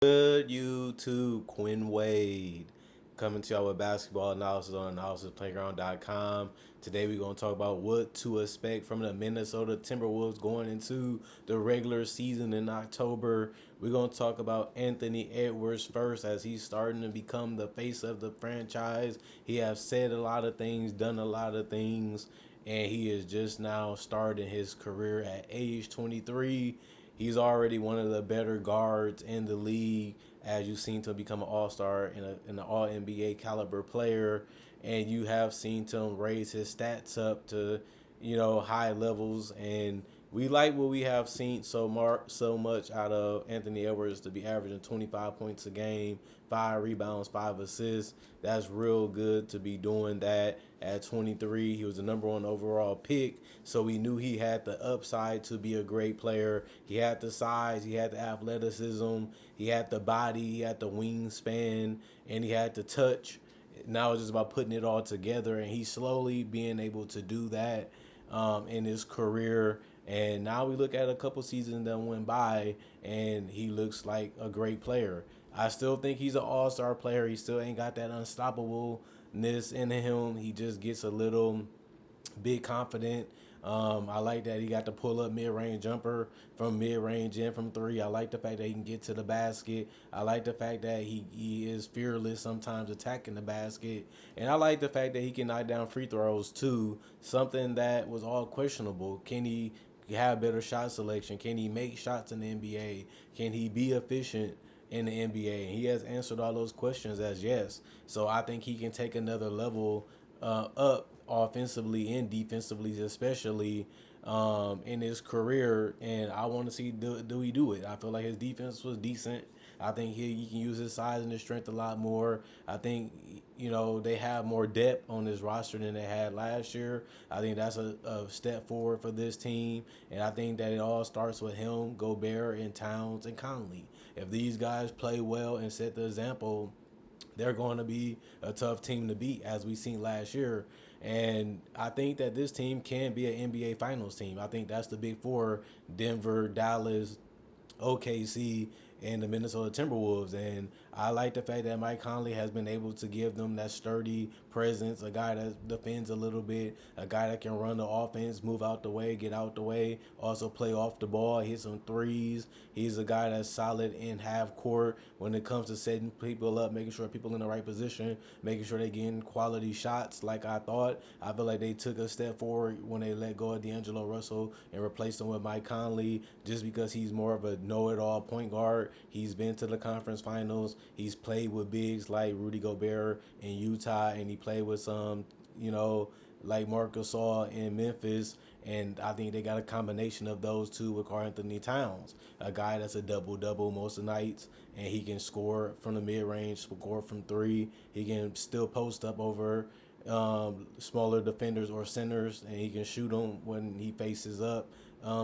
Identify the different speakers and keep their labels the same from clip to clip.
Speaker 1: Good YouTube, Quinn Wade, coming to y'all with basketball analysis on analysisplayground.com. Today we're going to talk about what to expect from the Minnesota Timberwolves going into the regular season in October. We're going to talk about Anthony Edwards first as he's starting to become the face of the franchise. He has said a lot of things, done a lot of things, and he is just now starting his career at age 23. He's already one of the better guards in the league, as you've seen him become an all-star and an all NBA caliber player, and you have seen him raise his stats up to, high levels. And we like what we have seen so much out of Anthony Edwards to be averaging 25 points a game, 5 rebounds, 5 assists. That's real good to be doing that at 23. He was the number one overall pick, so we knew he had the upside to be a great player. He had the size, he had the athleticism, he had the body, he had the wingspan, and he had the touch. Now it's just about putting it all together, and he's slowly being able to do that in his career. And now we look at a couple seasons that went by, and he looks like a great player. I still think he's an all-star player. He still ain't got that unstoppableness in him. He just gets a little big confident. I like that he got to pull up mid-range jumper from mid-range and from three. I like the fact that he can get to the basket. I like the fact that he is fearless sometimes attacking the basket. And I like the fact that he can knock down free throws too, something that was all questionable. Can he have better shot selection? Can he make shots in the NBA? Can he be efficient in the NBA? And he has answered all those questions as yes. So I think he can take another level up offensively and defensively, especially in his career. And I want to see do he do it. I feel like his defense was decent. I think he can use his size and his strength a lot more. I think they have more depth on this roster than they had last year. I think that's a step forward for this team, and I think that it all starts with him, Gobert, and Towns and Conley. If these guys play well and set the example, they're going to be a tough team to beat, as we seen last year. And I think that this team can be an NBA Finals team. I think that's the big four: Denver, Dallas, OKC, and the Minnesota Timberwolves. And I like the fact that Mike Conley has been able to give them that sturdy presence, a guy that defends a little bit, a guy that can run the offense, move out the way, get out the way, also play off the ball, hit some threes. He's a guy that's solid in half court when it comes to setting people up, making sure people in the right position, making sure they're getting quality shots like I thought. I feel like they took a step forward when they let go of D'Angelo Russell and replaced him with Mike Conley, just because he's more of a know-it-all point guard. He's been to the conference finals. He's played with bigs like Rudy Gobert in Utah, and he played with some, like Marc Gasol in Memphis. And I think they got a combination of those two with Karl Anthony Towns, a guy that's a double-double most of the nights, and he can score from the mid-range, score from three. He can still post up over smaller defenders or centers, and he can shoot them when he faces up.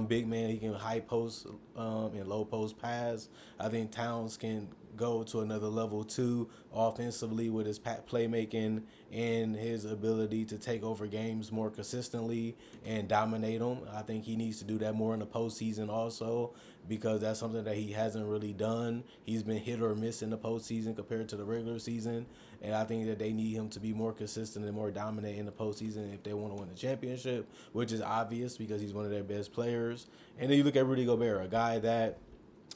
Speaker 1: Big man, he can high post and low post pass. I think Towns can go to another level too, offensively, with his playmaking and his ability to take over games more consistently and dominate them. I think he needs to do that more in the postseason also, because that's something that he hasn't really done. He's been hit or miss in the postseason compared to the regular season, and I think that they need him to be more consistent and more dominant in the postseason if they want to win the championship, which is obvious because he's one of their best players. And then you look at Rudy Gobert, a guy that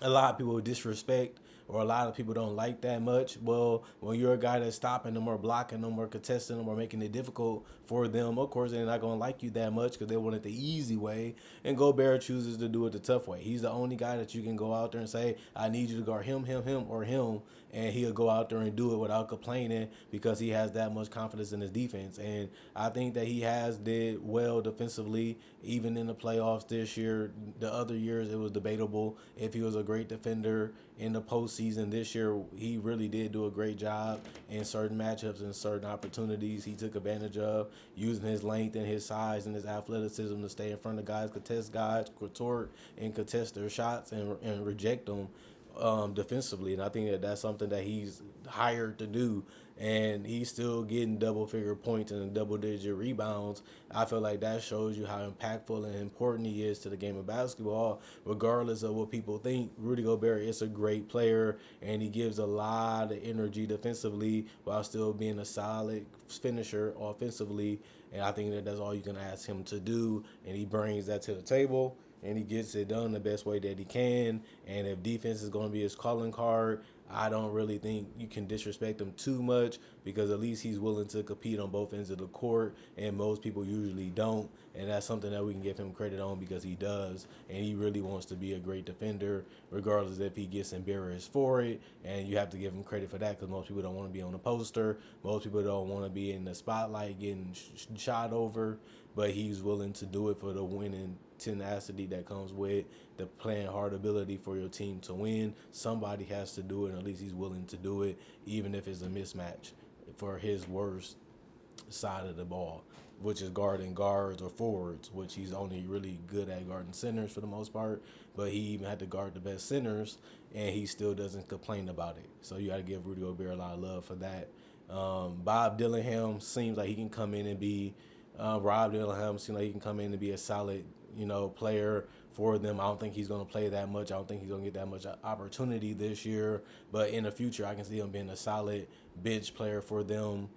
Speaker 1: a lot of people disrespect or a lot of people don't like that much. Well, when you're a guy that's stopping them or blocking them or contesting them or making it difficult for them, of course they're not going to like you that much because they want it the easy way. And Gobert chooses to do it the tough way. He's the only guy that you can go out there and say, I need you to guard him, or him. And he'll go out there and do it without complaining because he has that much confidence in his defense. And I think that he has did well defensively, even in the playoffs this year. The other years, it was debatable if he was a great defender in the postseason. This year, he really did do a great job in certain matchups and certain opportunities he took advantage of, using his length and his size and his athleticism to stay in front of guys, contest guys, contort and contest their shots and reject them. defensively, and I think that that's something that he's hired to do. And he's still getting double figure points and double digit rebounds. I feel like that shows you how impactful and important he is to the game of basketball, regardless of what people think. Rudy Gobert is a great player, and he gives a lot of energy defensively while still being a solid finisher offensively. And I think that that's all you can ask him to do, and he brings that to the table and he gets it done the best way that he can. And if defense is going to be his calling card, I don't really think you can disrespect him too much because at least he's willing to compete on both ends of the court, and most people usually don't. And that's something that we can give him credit on because he does, and he really wants to be a great defender, regardless if he gets embarrassed for it. And you have to give him credit for that because most people don't want to be on the poster, most people don't want to be in the spotlight getting shot over, but he's willing to do it for the winning tenacity that comes with the playing hard ability for your team to win. Somebody has to do it, and at least he's willing to do it, even if it's a mismatch for his worst side of the ball, which is guarding guards or forwards, which he's only really good at guarding centers for the most part. But he even had to guard the best centers, and he still doesn't complain about it. So you got to give Rudy Gobert a lot of love for that. Bob Dillingham seems like he can come in and be Rob Dillingham seems like he can come in and be a solid, player for them. I don't think he's going to play that much. I don't think he's going to get that much opportunity this year. But in the future, I can see him being a solid bench player for them.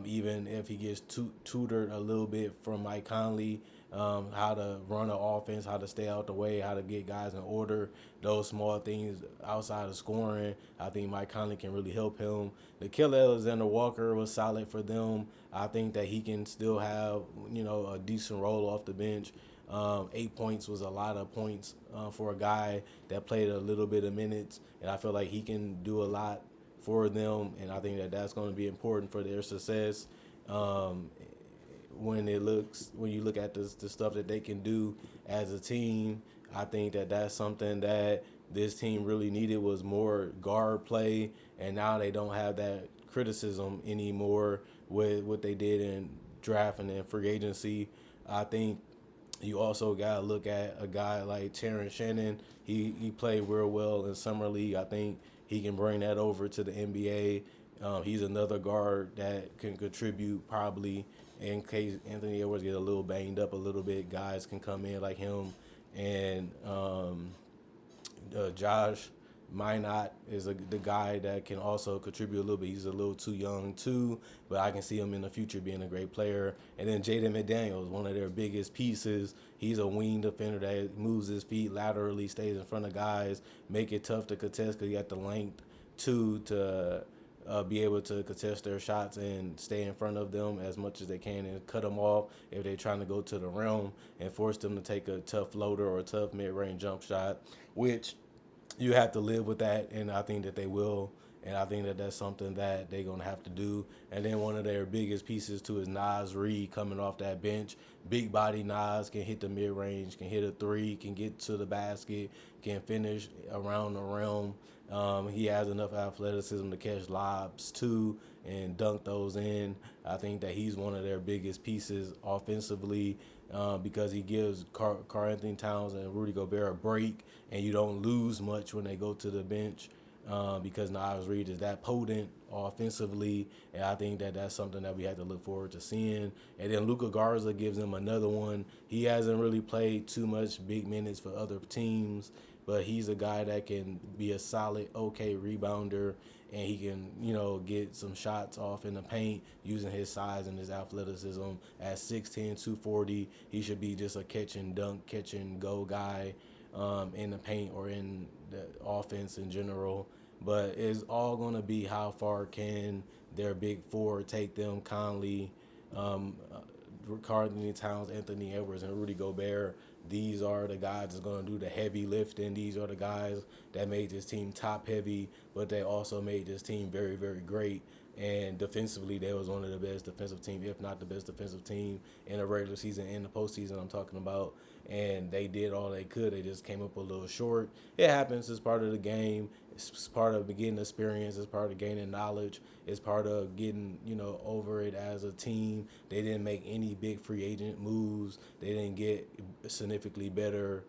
Speaker 1: Even if he gets tutored a little bit from Mike Conley, how to run an offense, how to stay out the way, how to get guys in order, those small things outside of scoring, I think Mike Conley can really help him. Nikhil Alexander Walker was solid for them. I think that he can still have, a decent role off the bench. 8 points was a lot of points for a guy that played a little bit of minutes, and I feel like he can do a lot for them, and I think that that's going to be important for their success. Um, when you look at the stuff that they can do as a team, I think that that's something that this team really needed was more guard play, and now they don't have that criticism anymore with what they did in draft and in free agency. I think you also got to look at a guy like Terrence Shannon. He played real well in summer league. I think he can bring that over to the NBA. He's another guard that can contribute probably in case Anthony Edwards get a little banged up a little bit. Guys can come in like him, and Josh Minot is the guy that can also contribute a little bit. He's a little too young too, but I can see him in the future being a great player. And then Jaden McDaniels, one of their biggest pieces. He's a wing defender that moves his feet laterally, stays in front of guys, make it tough to contest because he got the length too to be able to contest their shots and stay in front of them as much as they can and cut them off if they're trying to go to the rim and force them to take a tough floater or a tough mid-range jump shot, which you have to live with that, and I think that they will. And I think that that's something that they're going to have to do. And then one of their biggest pieces, too, is Nas Reed coming off that bench. Big body Nas can hit the mid-range, can hit a three, can get to the basket, can finish around the rim. He has enough athleticism to catch lobs, too, and dunk those in. I think that he's one of their biggest pieces offensively because he gives Karl Anthony Towns and Rudy Gobert a break, and you don't lose much when they go to the bench because Nas Reed is that potent offensively, and I think that that's something that we have to look forward to seeing. And then Luka Garza gives them another one. He hasn't really played too much big minutes for other teams, but he's a guy that can be a solid, okay rebounder, and he can, get some shots off in the paint using his size and his athleticism. At 6'10", 240, he should be just a catch and dunk, catch and go guy in the paint or in the offense in general. But it's all going to be how far can their big four take them, Conley, Karl Anthony Towns, Anthony Edwards, and Rudy Gobert. These are the guys that's going to do the heavy lifting. These are the guys that made this team top heavy, but they also made this team very, very great. And defensively, they was one of the best defensive team, if not the best defensive team in the regular season and the postseason I'm talking about. And they did all they could. They just came up a little short. It happens. It's part of the game. It's part of getting experience. It's part of gaining knowledge. It's part of getting, over it as a team. They didn't make any big free agent moves. They didn't get significantly better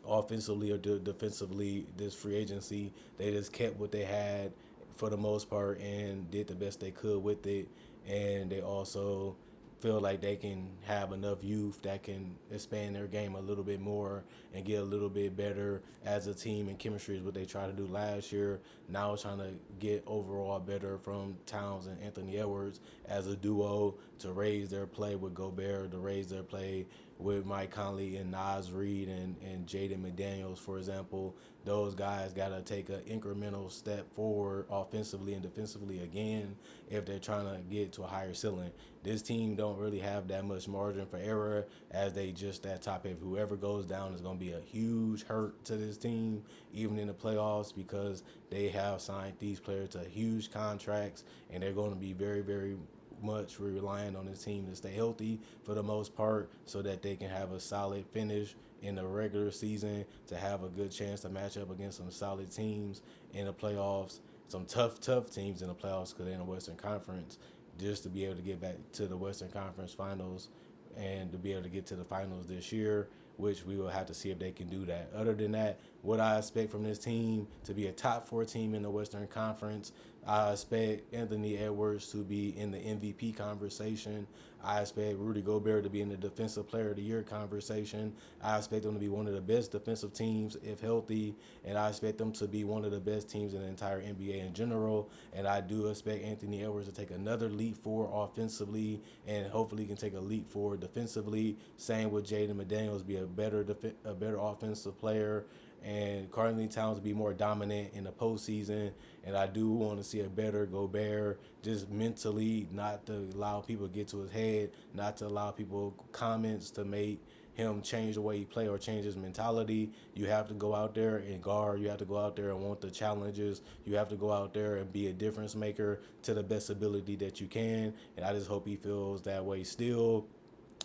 Speaker 1: offensively or defensively this free agency. They just kept what they had for the most part and did the best they could with it. And they also feel like they can have enough youth that can expand their game a little bit more and get a little bit better as a team. And chemistry is what they tried to do last year. Now it's trying to get overall better from Towns and Anthony Edwards as a duo to raise their play with Gobert, to raise their play with Mike Conley and Nas Reed and Jaden McDaniels, for example. Those guys got to take an incremental step forward offensively and defensively again if they're trying to get to a higher ceiling. This team don't really have that much margin for error as they just that top. If whoever goes down is going to be a huge hurt to this team, even in the playoffs, because they have signed these players to huge contracts and they're going to be very, very much relying on the team to stay healthy for the most part so that they can have a solid finish in the regular season, to have a good chance to match up against some solid teams in the playoffs, some tough teams in the playoffs because they're in the Western Conference, just to be able to get back to the Western Conference finals and to be able to get to the finals this year, which we will have to see if they can do that. Other than that, what I expect from this team to be a top 4 team in the Western Conference, I expect Anthony Edwards to be in the MVP conversation. I expect Rudy Gobert to be in the Defensive Player of the Year conversation. I expect them to be one of the best defensive teams if healthy, and I expect them to be one of the best teams in the entire NBA in general. And I do expect Anthony Edwards to take another leap forward offensively, and hopefully can take a leap forward defensively. Same with Jaden McDaniels, be a better offensive player, and Carly Towns be more dominant in the postseason. And I do want to see a better Gobert, just mentally, not to allow people to get to his head, not to allow people comments to make him change the way he play or change his mentality. You have to go out there and guard. You have to go out there and want the challenges. You have to go out there and be a difference maker to the best ability that you can. And I just hope he feels that way still,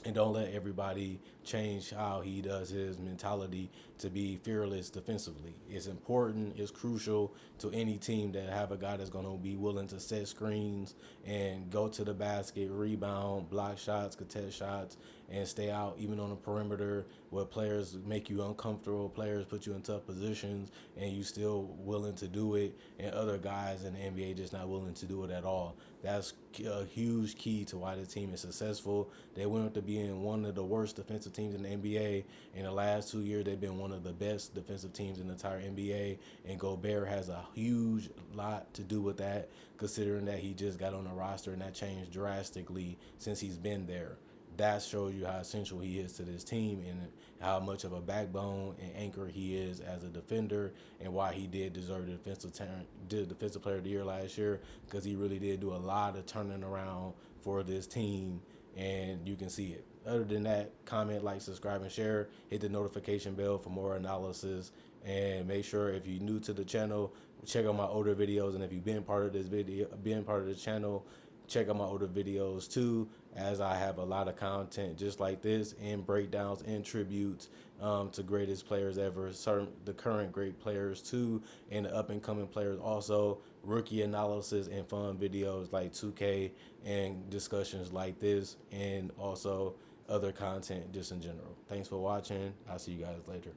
Speaker 1: and don't let everybody change how he does his mentality to be fearless defensively. It's important, it's crucial to any team that have a guy that's going to be willing to set screens and go to the basket, rebound, block shots, contest shots, and stay out even on the perimeter where players make you uncomfortable, players put you in tough positions, and you still willing to do it, and other guys in the NBA just not willing to do it at all. That's a huge key to why the team is successful. They went to being one of the worst defensive teams in the NBA. In the last 2 years, they've been one of the best defensive teams in the entire NBA, and Gobert has a huge lot to do with that, considering that he just got on the roster and that changed drastically since he's been there. That shows you how essential he is to this team and how much of a backbone and anchor he is as a defender, and why he did deserve the defensive player of the year last year, because he really did do a lot of turning around for this team, and you can see it. Other than that, comment, like, subscribe, and share. Hit the notification bell for more analysis, and make sure if you're new to the channel, check out my older videos. And if you've been part of this video, been part of the channel, check out my older videos too, as I have a lot of content just like this, and breakdowns and tributes to greatest players ever, the current great players too, and the up and coming players also, rookie analysis and fun videos like 2K and discussions like this, and also other content just in general. Thanks for watching. I'll see you guys later.